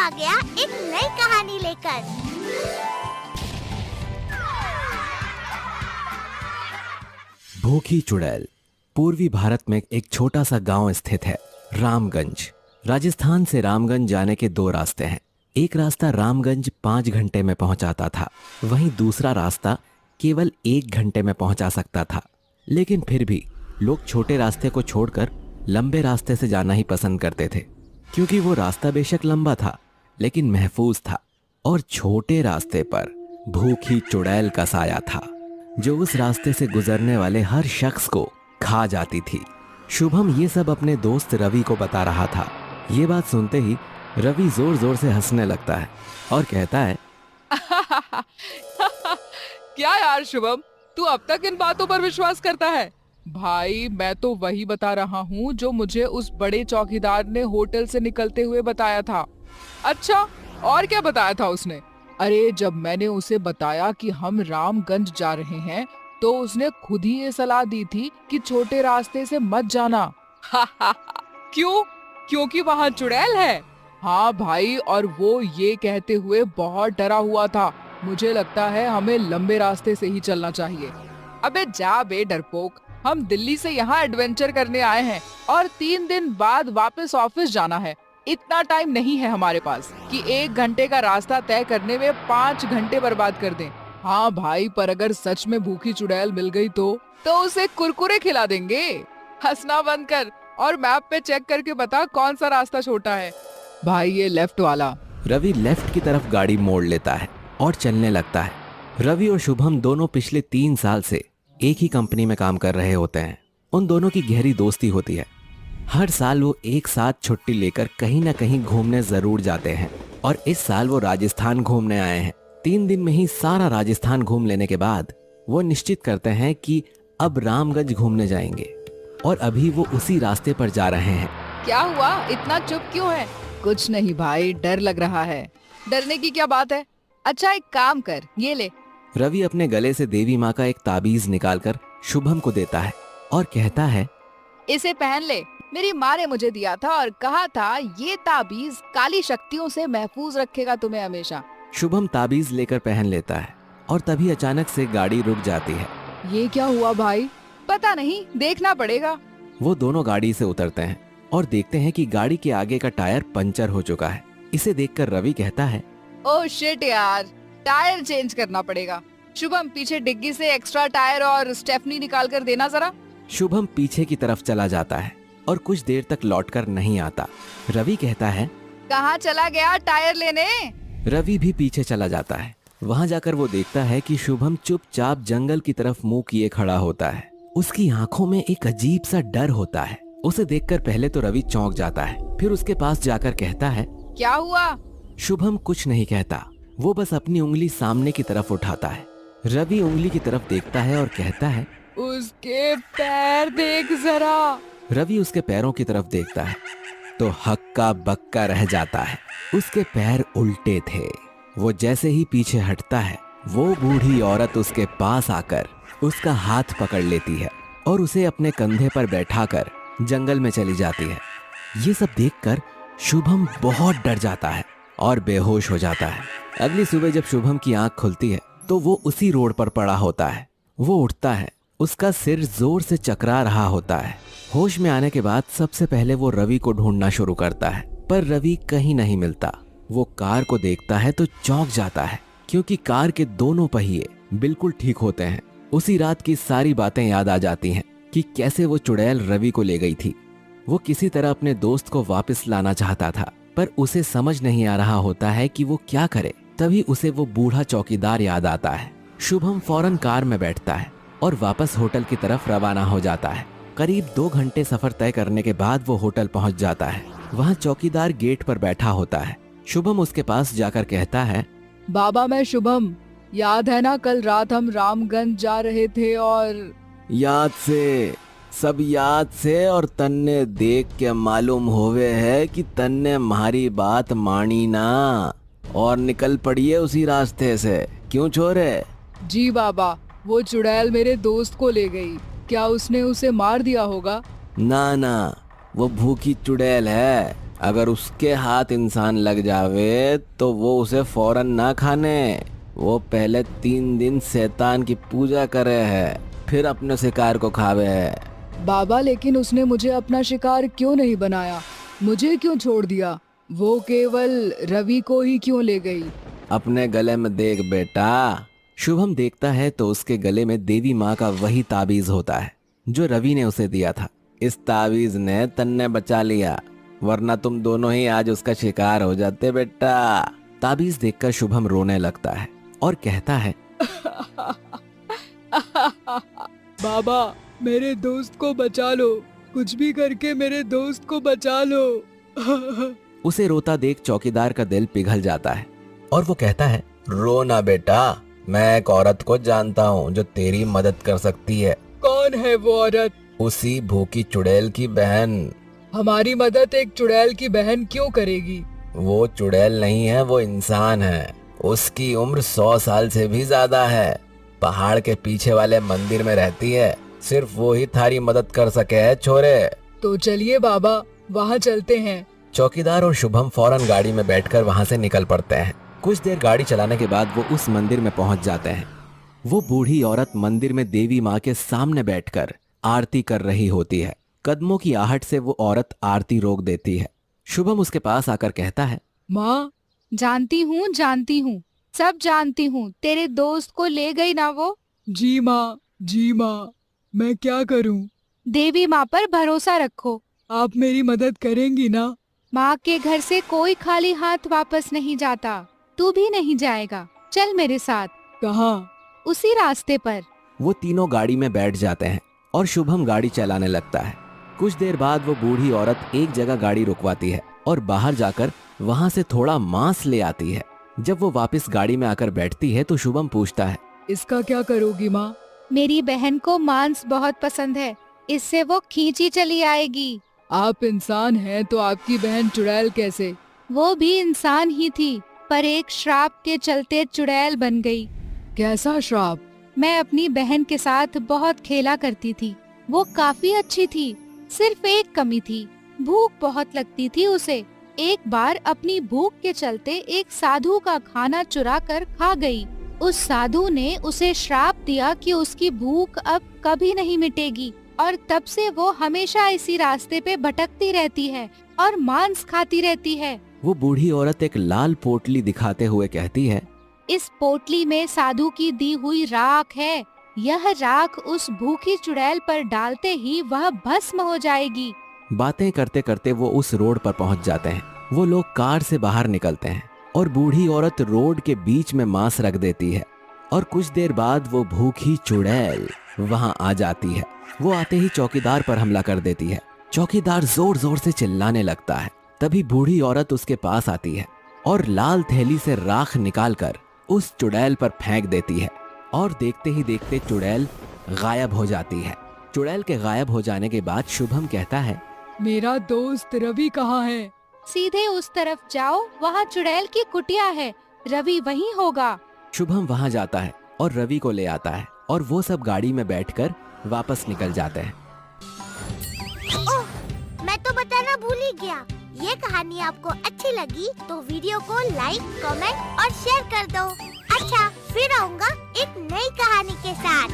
आ गया एक नई कहानी लेकर। भूखी चुड़ैल। पूर्वी भारत में एक छोटा सा गांव स्थित है, रामगंज। राजस्थान से रामगंज जाने के दो रास्ते हैं। एक रास्ता रामगंज 5 घंटे में पहुंचाता था, वहीं दूसरा रास्ता केवल 1 घंटे में पहुंचा सकता था। लेकिन फिर भी लोग छोटे रास्ते को छोड़कर लंबे रास्ते से जाना ही पसंद करते थे, क्योंकि वो रास्ता बेशक लंबा था लेकिन महफूज था। और छोटे रास्ते पर भूखी चुड़ैल का साया था, जो उस रास्ते से गुजरने वाले हर शख्स को खा जाती थी। शुभम ये सब अपने दोस्त रवि को बता रहा था। ये बात सुनते ही रवि जोर जोर से हंसने लगता है और कहता है, क्या यार शुभम, तू अब तक इन बातों पर विश्वास करता है? भाई मैं तो वही बता रहा हूँ जो मुझे उस बड़े चौकीदार ने होटल से निकलते हुए बताया था। अच्छा, और क्या बताया था उसने? अरे जब मैंने उसे बताया कि हम रामगंज जा रहे हैं तो उसने खुद ही ये सलाह दी थी कि छोटे रास्ते से मत जाना। क्यों? क्योंकि वहाँ चुड़ैल है। हाँ भाई, और वो ये कहते हुए बहुत डरा हुआ था। मुझे लगता है हमें लंबे रास्ते से ही चलना चाहिए। अबे जा बे डरपोक, हम दिल्ली से यहाँ एडवेंचर करने आए हैं और 3 दिन बाद वापस ऑफिस जाना है। इतना टाइम नहीं है हमारे पास कि 1 घंटे का रास्ता तय करने में 5 घंटे बर्बाद कर दें। हाँ भाई, पर अगर सच में भूखी चुड़ैल मिल गई तो उसे कुरकुरे खिला देंगे। हंसना बंद कर और मैप पे चेक करके बता कौन सा रास्ता छोटा है। भाई ये लेफ्ट वाला। रवि लेफ्ट की तरफ गाड़ी मोड़ लेता है और चलने लगता है। रवि और शुभम दोनों पिछले 3 साल से एक ही कंपनी में काम कर रहे होते हैं। उन दोनों की गहरी दोस्ती होती है। हर साल वो एक साथ छुट्टी लेकर कहीं ना कहीं घूमने जरूर जाते हैं, और इस साल वो राजस्थान घूमने आए हैं। 3 दिन में ही सारा राजस्थान घूम लेने के बाद वो निश्चित करते हैं कि अब रामगंज घूमने जाएंगे, और अभी वो उसी रास्ते पर जा रहे हैं। क्या हुआ, इतना चुप क्यों है? कुछ नहीं भाई, डर लग रहा है। डरने की क्या बात है? अच्छा एक काम कर, ये ले। रवि अपने गले से देवी माँ का एक ताबीज निकालकर शुभम को देता है और कहता है, इसे पहन ले। मेरी माँ ने मुझे दिया था और कहा था ये ताबीज काली शक्तियों से महफूज रखेगा तुम्हें हमेशा। शुभम ताबीज लेकर पहन लेता है और तभी अचानक से गाड़ी रुक जाती है। ये क्या हुआ भाई? पता नहीं, देखना पड़ेगा। वो दोनों गाड़ी से उतरते हैं और देखते हैं कि गाड़ी के आगे का टायर पंचर हो चुका है। इसे देखकर रवि कहता है, ओह शिट यार, टायर चेंज करना पड़ेगा। शुभम पीछे डिग्गी से एक्स्ट्रा टायर और स्टेफनी निकाल कर देना जरा। शुभम पीछे की तरफ चला जाता है और कुछ देर तक लौटकर नहीं आता। रवि कहता है, कहाँ चला गया टायर लेने? रवि भी पीछे चला जाता है। वहाँ जाकर वो देखता है कि शुभम चुपचाप जंगल की तरफ मुंह किए खड़ा होता है। उसकी आंखों में एक अजीब सा डर होता है। उसे देखकर पहले तो रवि चौंक जाता है, फिर उसके पास जाकर कहता है, क्या हुआ? शुभम कुछ नहीं कहता, वो बस अपनी उंगली सामने की तरफ उठाता है। रवि उंगली की तरफ देखता है और कहता है, उसके पैर देख जरा। रवि उसके पैरों की तरफ देखता है तो हक्का बक्का रह जाता है। उसके पैर उल्टे थे। वो जैसे ही पीछे हटता है, वो बूढ़ी औरत उसके पास आकर उसका हाथ पकड़ लेती है और उसे अपने कंधे पर बैठाकर जंगल में चली जाती है। ये सब देखकर शुभम बहुत डर जाता है और बेहोश हो जाता है। अगली सुबह जब शुभम की आंख खुलती है तो वो उसी रोड पर पड़ा होता है। वो उठता है, उसका सिर जोर से चकरा रहा होता है। होश में आने के बाद सबसे पहले वो रवि को ढूंढना शुरू करता है, पर रवि कहीं नहीं मिलता। वो कार को देखता है तो चौंक जाता है, क्योंकि कार के दोनों पहिए बिल्कुल ठीक होते हैं। उसी रात की सारी बातें याद आ जाती हैं कि कैसे वो चुड़ैल रवि को ले गई थी। वो किसी तरह अपने दोस्त को वापस लाना चाहता था, पर उसे समझ नहीं आ रहा होता है कि वो क्या करे। तभी उसे वो बूढ़ा चौकीदार याद आता है। शुभम फौरन कार में बैठता है और वापस होटल की तरफ रवाना हो जाता है। करीब 2 घंटे सफर तय करने के बाद वो होटल पहुंच जाता है। वहाँ चौकीदार गेट पर बैठा होता है। शुभम उसके पास जाकर कहता है, बाबा मैं शुभम, याद है ना कल रात हम रामगंज जा रहे थे और याद से, सब याद से, और तन्ने देख के मालूम होवे है कि तन्ने हमारी बात मानी ना और निकल पड़िए उसी रास्ते से। क्यों छोरे? जी बाबा, वो चुड़ैल मेरे दोस्त को ले गई। क्या उसने उसे मार दिया होगा? ना ना, वो भूखी चुड़ैल है। अगर उसके हाथ इंसान लग जावे तो वो उसे फौरन ना खाने, वो पहले 3 दिन शैतान की पूजा करे है, फिर अपने शिकार को खावे है। बाबा, लेकिन उसने मुझे अपना शिकार क्यों नहीं बनाया? मुझे क्यों छोड़ दिया? वो केवल रवि को ही क्यों ले गई? अपने गले में देख बेटा। शुभम देखता है तो उसके गले में देवी माँ का वही ताबीज होता है जो रवि ने उसे दिया था। इस ताबीज ने तन्ने बचा लिया, वरना तुम दोनों ही आज उसका शिकार हो जाते बेटा। ताबीज देखकर शुभम रोने लगता है और कहता है बाबा, मेरे दोस्त को बचा लो, कुछ भी करके मेरे दोस्त को बचा लो। उसे रोता देख चौकीदार का दिल पिघल जाता है और वो कहता है, रो ना बेटा, मैं एक औरत को जानता हूँ जो तेरी मदद कर सकती है। कौन है वो औरत? उसी भूखी चुड़ैल की बहन। हमारी मदद एक चुड़ैल की बहन क्यों करेगी? वो चुड़ैल नहीं है, वो इंसान है। उसकी उम्र 100 साल से भी ज्यादा है। पहाड़ के पीछे वाले मंदिर में रहती है, सिर्फ वो ही थारी मदद कर सके है छोरे। तो चलिए बाबा, वहाँ चलते हैं। चौकीदार और शुभम फौरन गाड़ी में बैठकर वहाँ से निकल पड़ते हैं। कुछ देर गाड़ी चलाने के बाद वो उस मंदिर में पहुँच जाते हैं। वो बूढ़ी औरत मंदिर में देवी माँ के सामने बैठकर आरती कर रही होती है। कदमों की आहट से वो औरत आरती रोक देती है। शुभम उसके पास आकर कहता है, माँ, जानती हूँ, सब जानती हूँ। तेरे दोस्त को ले गई ना वो? जी माँ, मैं क्या करूँ? देवी माँ पर भरोसा रखो। आप मेरी मदद करेंगी ना? माँ के घर से कोई खाली हाथ वापस नहीं जाता, तू भी नहीं जाएगा। चल मेरे साथ। कहाँ? उसी रास्ते पर। वो तीनों गाड़ी में बैठ जाते हैं और शुभम गाड़ी चलाने लगता है। कुछ देर बाद वो बूढ़ी औरत एक जगह गाड़ी रुकवाती है और बाहर जाकर वहाँ से थोड़ा मांस ले आती है। जब वो वापस गाड़ी में आकर बैठती है तो शुभम पूछता है, इसका क्या करोगी माँ? मेरी बहन को मांस बहुत पसंद है, इससे वो खींची चली आएगी। आप इंसान हैं तो आपकी बहन चुड़ैल कैसे? वो भी इंसान ही थी, पर एक श्राप के चलते चुड़ैल बन गई। कैसा श्राप? मैं अपनी बहन के साथ बहुत खेला करती थी। वो काफी अच्छी थी, सिर्फ एक कमी थी, भूख बहुत लगती थी उसे। एक बार अपनी भूख के चलते एक साधु का खाना चुरा कर खा गई। उस साधु ने उसे श्राप दिया कि उसकी भूख अब कभी नहीं मिटेगी, और तब से वो हमेशा इसी रास्ते पे भटकती रहती है और मांस खाती रहती है। वो बूढ़ी औरत एक लाल पोटली दिखाते हुए कहती है, इस पोटली में साधु की दी हुई राख है। यह राख उस भूखी चुड़ैल पर डालते ही वह भस्म हो जाएगी। बातें करते करते वो उस रोड पर पहुंच जाते हैं। वो लोग कार से बाहर निकलते हैं और बूढ़ी औरत रोड के बीच में मांस रख देती है और कुछ देर बाद वो भूखी चुड़ैल वहां आ जाती है। वो आते ही चौकीदार पर हमला कर देती है। चौकीदार जोर जोर से चिल्लाने लगता है। तभी बूढ़ी औरत उसके पास आती है और लाल थैली से राख निकालकर उस चुड़ैल पर फेंक देती है और देखते ही देखते चुड़ैल गायब हो जाती है। चुड़ैल के गायब हो जाने के बाद शुभम कहता है, मेरा दोस्त रवि कहाँ है? सीधे उस तरफ जाओ, वहाँ चुड़ैल की कुटिया है, रवि वहीं होगा। शुभम वहां जाता है और रवि को ले आता है और वो सब गाड़ी में बैठकर वापस निकल जाते हैं। ओह, मैं तो बताना भूल ही गया। ये कहानी आपको अच्छी लगी तो वीडियो को लाइक, कमेंट और शेयर कर दो। अच्छा, फिर आऊँगा एक नई कहानी के साथ।